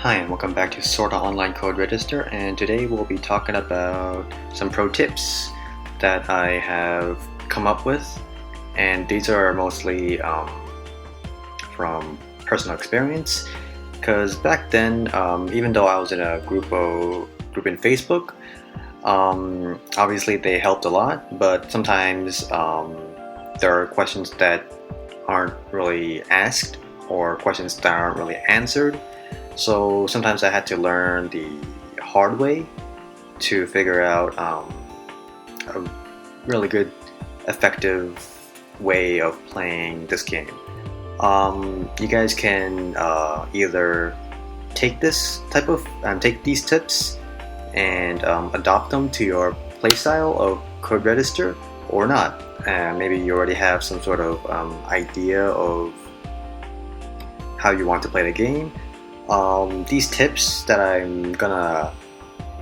Hi, and welcome back to Sorta Online Code Register, and today we'll be talking about some pro tips that I have come up with, and these are mostly from personal experience, because back then, even though I was in a group in Facebook, obviously they helped a lot, but sometimes there are questions that aren't really asked or questions that aren't really answered. So sometimes I had to learn the hard way to figure out a really good, effective way of playing this game. You guys can either take take these tips and adopt them to your playstyle of Code Register or not. Maybe you already have some sort of idea of how you want to play the game. These tips that I'm gonna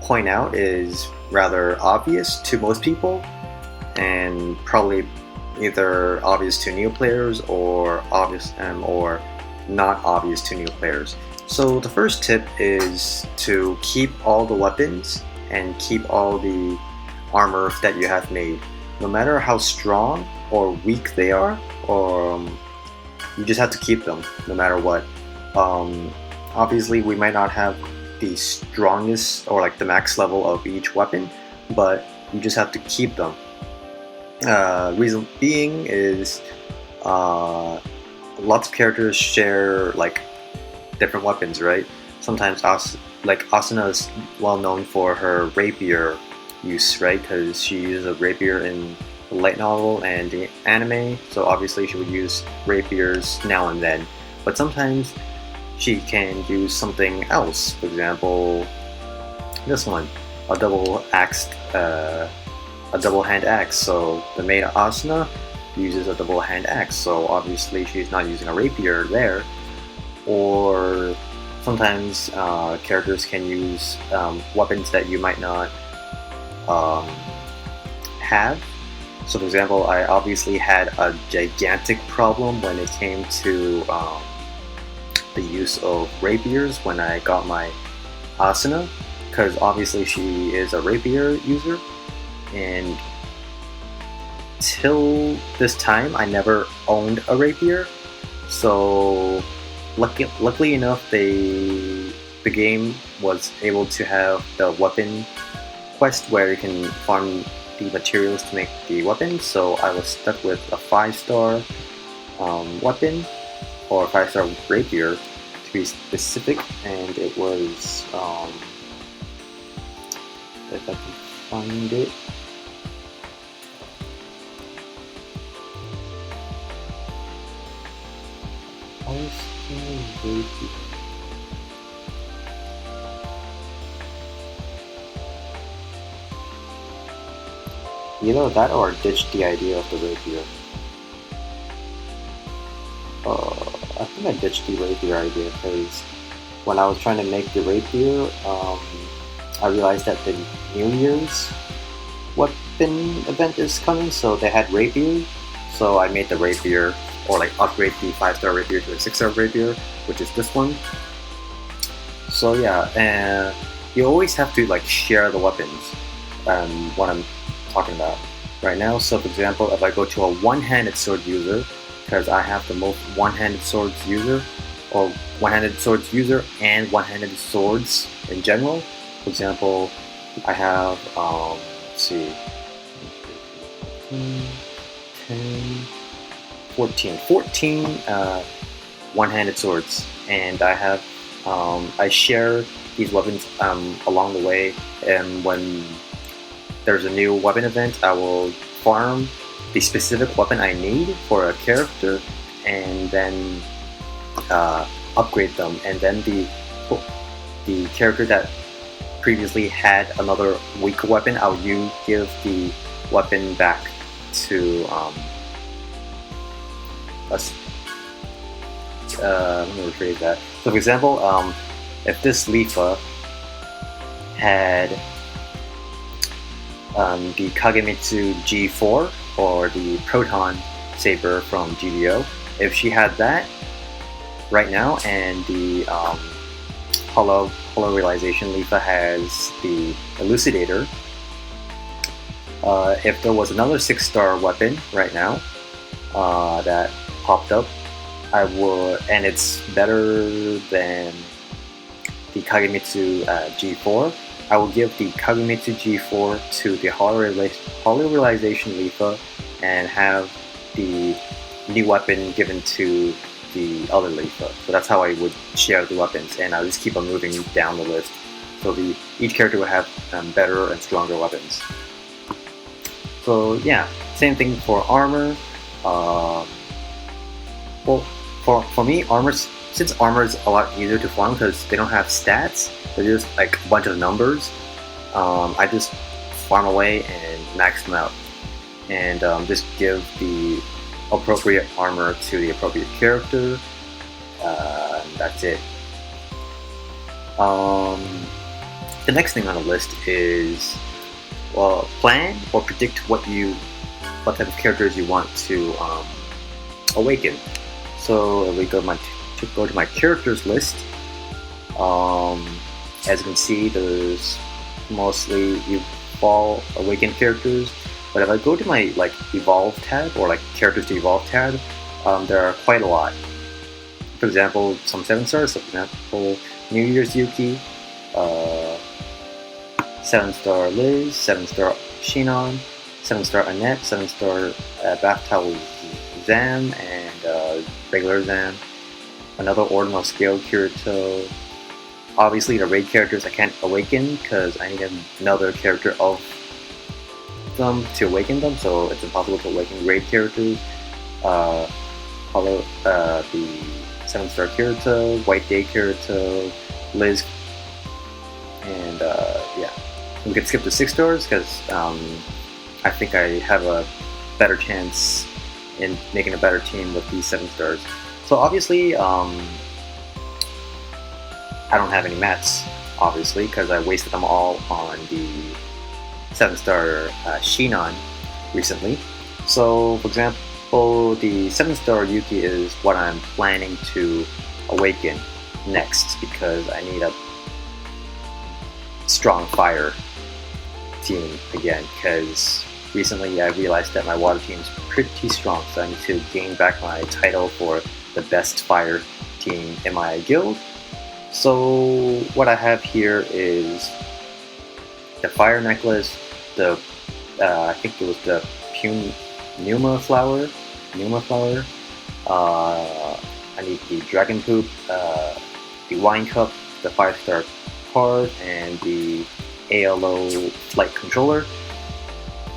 point out is rather obvious to most people, and probably either obvious to new players or obvious or not obvious to new players. So the first tip is to keep all the weapons and keep all the armor that you have made, no matter how strong or weak they are, or you just have to keep them no matter what. Obviously, we might not have the strongest or like the max level of each weapon, but you just have to keep them. Reason being is lots of characters share like different weapons, right? Sometimes Asuna is well known for her rapier use, right? Because she uses a rapier in the light novel and the anime, so obviously she would use rapiers now and then. But sometimes she can use something else. For example, this one, a double hand axe. So the maid Asuna uses a double hand axe. So obviously she's not using a rapier there. Or sometimes characters can use weapons that you might not have. So for example, I obviously had a gigantic problem when it came to the use of rapiers when I got my Asuna, because obviously she is a rapier user, and till this time I never owned a rapier. So luckily enough, the game was able to have the weapon quest where you can farm the materials to make the weapon. So I was stuck with a 5-star weapon, or 5-star rapier to be specific, and it was if I can find it. Either that or ditch the idea of the rapier. I think I ditched the rapier idea because when I was trying to make the rapier, I realized that the New Year's weapon event is coming, so they had rapier. So I made the rapier, or like upgrade the 5-star rapier to a 6-star rapier, which is this one. So yeah, and you always have to like share the weapons. What I'm talking about right now. So for example, if I go to a one-handed sword user, because I have the most one-handed swords user, or one-handed swords user and one-handed swords in general. For example, I have, let's see, 10, 14 one-handed swords, and I have, I share these weapons along the way, and when there's a new weapon event, I will farm the specific weapon I need for a character, and then upgrade them, and then the character that previously had another weaker weapon, I'll give the weapon back to us. Let me rephrase that. So for example, if this Lifa had the Kagemitsu G4, or the Proton Saber from GDO, if she had that right now, and the Polarization Leafa has the Elucidator. If there was another 6-star weapon right now that popped up, I would, and it's better than the Kagemitsu G4, I will give the Kagemitsu G4 to the Polarization Leafa and have the new weapon given to the other Leafa. So that's how I would share the weapons, and I'll just keep on moving down the list. So each character will have better and stronger weapons. So yeah, same thing for armor. Well, for me, since armor is a lot easier to farm because they don't have stats, they're just like a bunch of numbers. I just farm away and max them out, and just give the appropriate armor to the appropriate character. That's it. The next thing on the list is, well, plan or predict what type of characters you want to awaken. So we go to my characters list. As you can see, there's mostly Evolve Awaken characters. But if I go to my Evolve tab or characters to Evolve tab, there are quite a lot. For example, some 7-stars. For example, New Year's Yuki, 7-star Liz, 7-star Shinon, 7-star Annette, 7-star Bath Towel Zam, and regular Zam. Another Ordinal Scale Kirito. Obviously, the raid characters I can't awaken because I need another character of them to awaken them, so it's impossible to awaken raid characters. The 7-star Kirito, White Day Kirito, Liz, and yeah. We can skip the 6-stars because I think I have a better chance in making a better team with these 7-stars. So obviously, I don't have any mats, obviously, because I wasted them all on the 7-star Shinon recently. So, for example, the 7-star Yuki is what I'm planning to awaken next because I need a strong fire team again, because recently I realized that my water team is pretty strong, so I need to gain back my title for the best fire team in my guild. So what I have here is the fire necklace, the I think it was the Pneuma flower. I need the dragon poop, the wine cup, the 5-star card, and the ALO flight controller.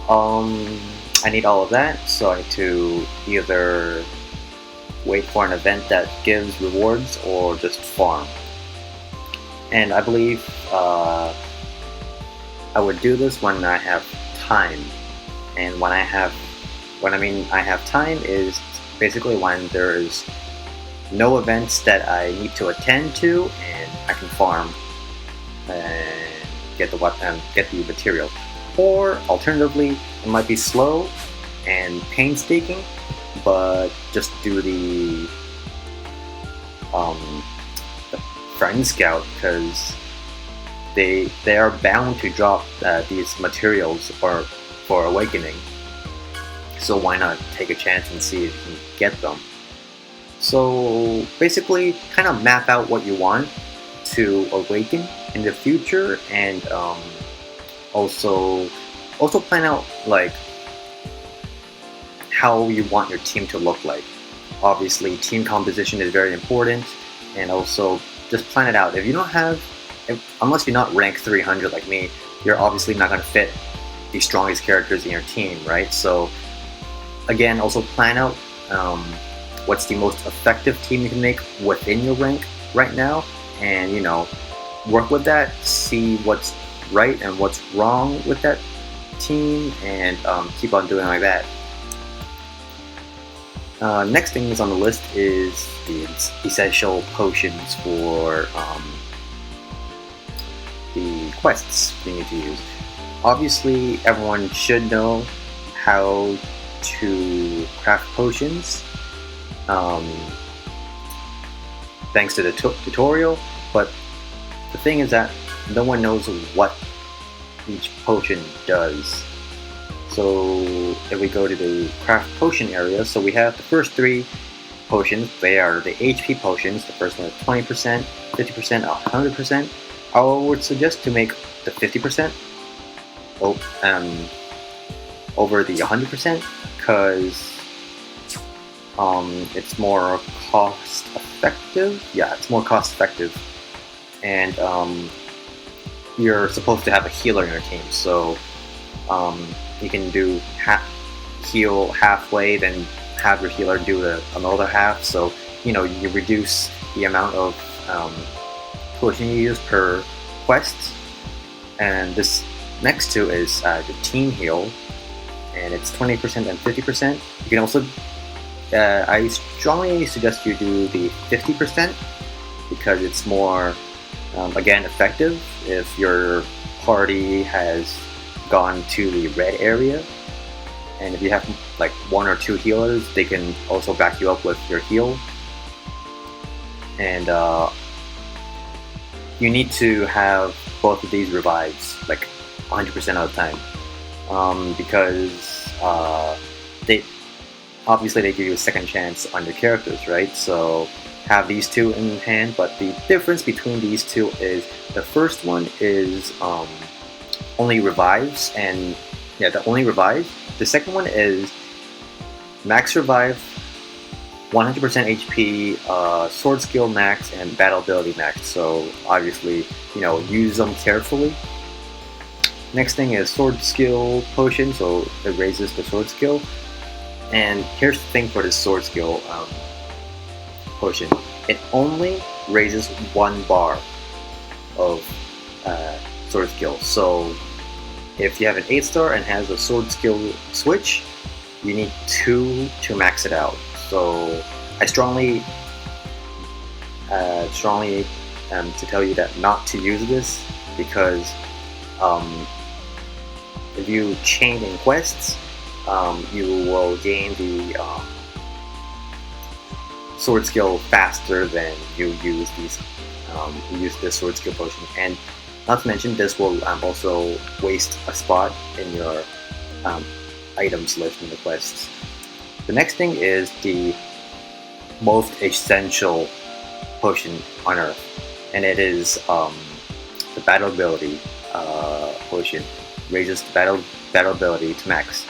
I need all of that, so I need to either wait for an event that gives rewards or just farm. And I believe I would do this when I have time. And when I have time is basically when there is no events that I need to attend to, and I can farm and get the weapon, get the material. Or alternatively, it might be slow and painstaking, but just do the friend scout, because they are bound to drop these materials for awakening. So why not take a chance and see if you can get them? So basically, kind of map out what you want to awaken in the future, and also plan out how you want your team to look like. Obviously, team composition is very important, and also just plan it out. If you don't have, unless you're not rank 300 like me, you're obviously not going to fit the strongest characters in your team, right? So again, also plan out what's the most effective team you can make within your rank right now, and work with that, see what's right and what's wrong with that team, and keep on doing like that. Next thing is on the list is the essential potions for the quests you need to use. Obviously, everyone should know how to craft potions thanks to the tutorial, but the thing is that no one knows what each potion does. So if we go to the craft potion area, so we have the first 3 potions. They are the HP potions. The first one is 20%, 50%, 100%. I would suggest to make the 50% over the 100% because it's more cost effective. Yeah, it's more cost effective, and you're supposed to have a healer in your team, so you can do heal halfway, then have your healer do another half. So you reduce the amount of potion you use per quest. And this next two is the team heal, and it's 20% and 50%. You can also I strongly suggest you do the 50% because it's more again effective if your party has gone to the red area, and if you have like 1 or 2 healers, they can also back you up with your heal. And you need to have both of these revives like 100% of the time, because they give you a second chance on your characters, right? So have these 2 in hand, but the difference between these 2 is the first one is only revives, and only revives. The second one is max revive, 100% HP, sword skill max, and battle ability max. So obviously, use them carefully. Next thing is sword skill potion, so it raises the sword skill. And here's the thing for this sword skill potion: it only raises 1 bar of sword skill. So if you have an 8-star and has a sword skill switch, you need 2 to max it out. So I strongly to tell you that not to use this, because if you chain in quests, you will gain the sword skill faster than you use this sword skill potion. And not to mention, this will also waste a spot in your items list in the quests. The next thing is the most essential potion on Earth, and it is the battle ability potion. Raises the battle ability to max.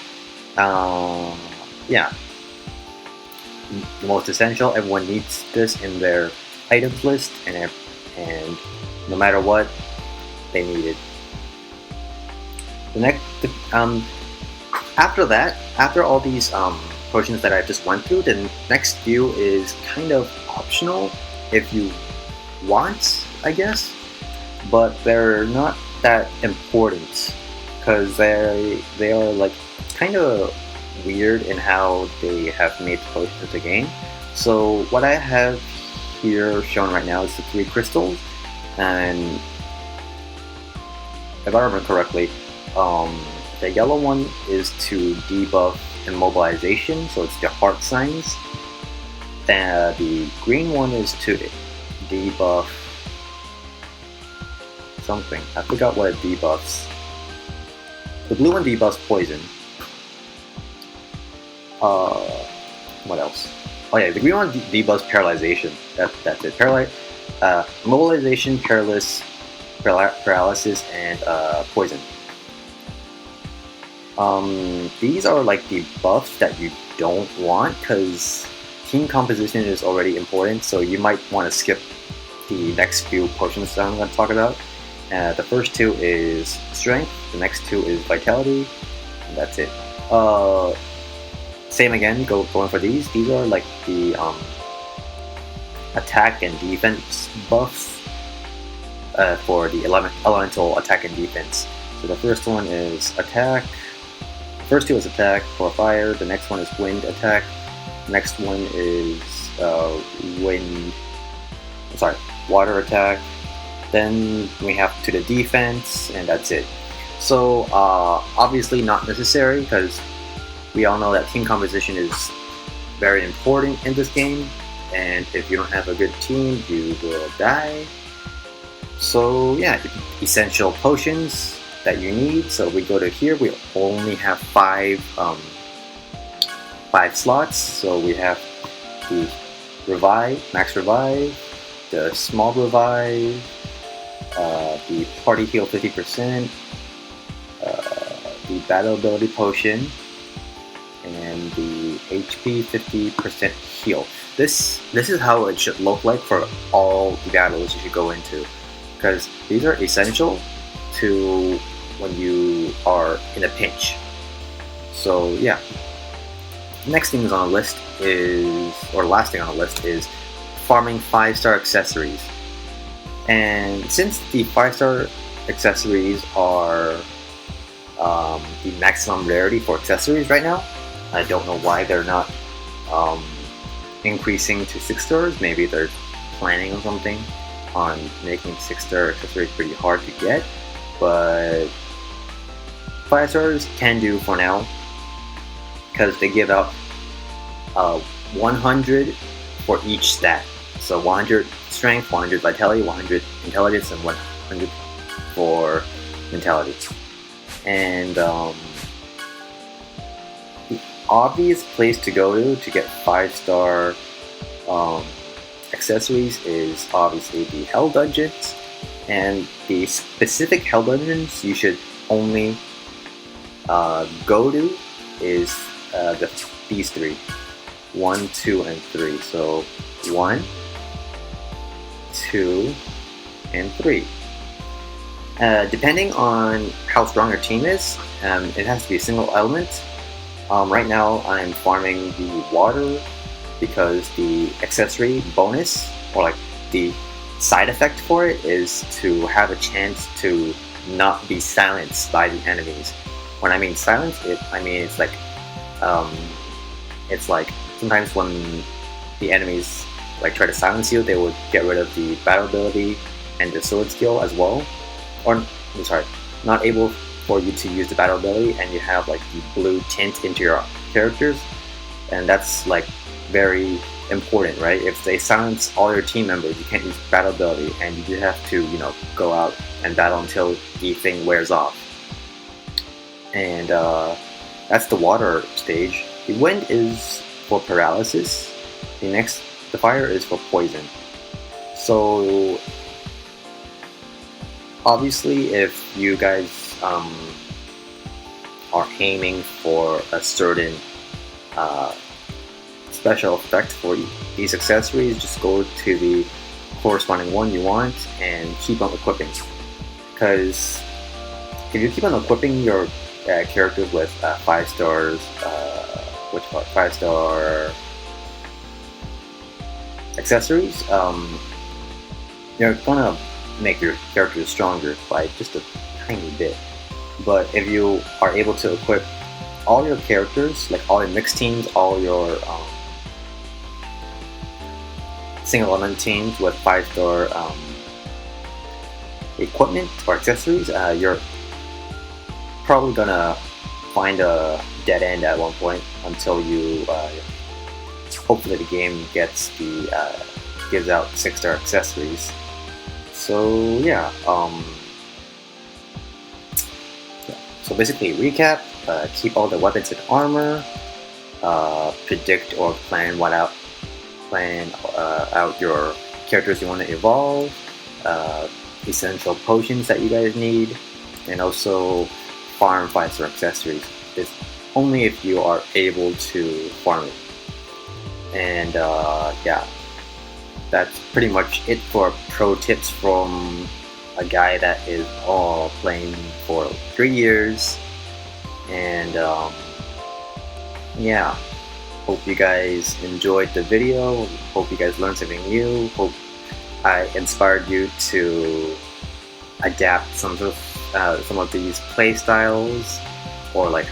The most essential. Everyone needs this in their items list, and no matter what, they need it. After all these potions that I just went through, the next few is kind of optional if you want, I guess, but they're not that important because they are like kind of weird in how they have made the potions of the game. So what I have here shown right now is the 3 crystals, and if I remember correctly, the yellow one is to debuff immobilization, so it's the heart signs. The green one is to debuff something. I forgot what it debuffs. The blue one debuffs poison. What else? Oh yeah, the green one debuffs paralyzation. That's it. Immobilization, paralysis, and poison. These are like the buffs that you don't want because team composition is already important, so you might want to skip the next few potions that I'm going to talk about. The first 2 is strength, the next 2 is vitality, and that's it. Same again, going for these. These are like the attack and defense buffs for the elemental attack and defense. So the first one is attack. First 2 is attack for fire. The next one is wind attack. The next one is water attack. Then we have to the defense, and that's it. So obviously not necessary because we all know that team composition is very important in this game, and if you don't have a good team, you will die. So yeah, essential potions that you need. So we go to here. We only have five slots. So we have the revive, max revive, the small revive, the party heal 50%, the battle ability potion, and the HP 50% heal. This is how it should look like for all the battles you should go into, because these are essential to when you are in a pinch. So yeah. Next thing on the list is, or last thing on the list is farming 5-star accessories. And since the 5-star accessories are the maximum rarity for accessories right now, I don't know why they're not increasing to 6 stars. Maybe they're planning on something on making 6-star accessories pretty hard to get, but 5 stars can do for now, because they give out 100 for each stat. So 100 strength, 100 vitality, 100 intelligence, and 100 for mentality. And the obvious place to go to get 5-star accessories is obviously the Hell Dungeons. And the specific Hell Dungeons you should only go to is these three: 1, 2, and 3. So 1, 2, and 3. Depending on how strong your team is, it has to be a single element. Right now I'm farming the water because the accessory bonus, or like the side effect for it, is to have a chance to not be silenced by the enemies. When I mean silenced, it's like sometimes when the enemies like try to silence you, they would get rid of the battle ability and the sword skill as well. Or I'm sorry, not able for you to use the battle ability, and you have like the blue tint into your characters, and that's like very important, right? If they silence all your team members, you can't use battle ability, and you do have to, go out and battle until the thing wears off. And that's the water stage. The wind is for paralysis. The fire is for poison. So obviously, if you guys are aiming for a certain special effect for these accessories, just go to the corresponding one you want and keep on equipping. Because if you keep on equipping your characters with 5 stars, 5-star accessories, you're gonna make your characters stronger by just a tiny bit. But if you are able to equip all your characters, like all your mixed teams, all your single element teams with 5-star equipment or accessories, you're probably gonna find a dead end at one point until you hopefully the game gives out 6-star accessories. So yeah, so basically recap: keep all the weapons and armor, predict or plan out your characters you want to evolve, essential potions that you guys need, and also farm 5-star accessories. It's only if you are able to farm it. And yeah, that's pretty much it for pro tips from a guy that is playing for 3 years. And yeah, hope you guys enjoyed the video. Hope you guys learned something new. Hope I inspired you to adapt some of these play styles, or like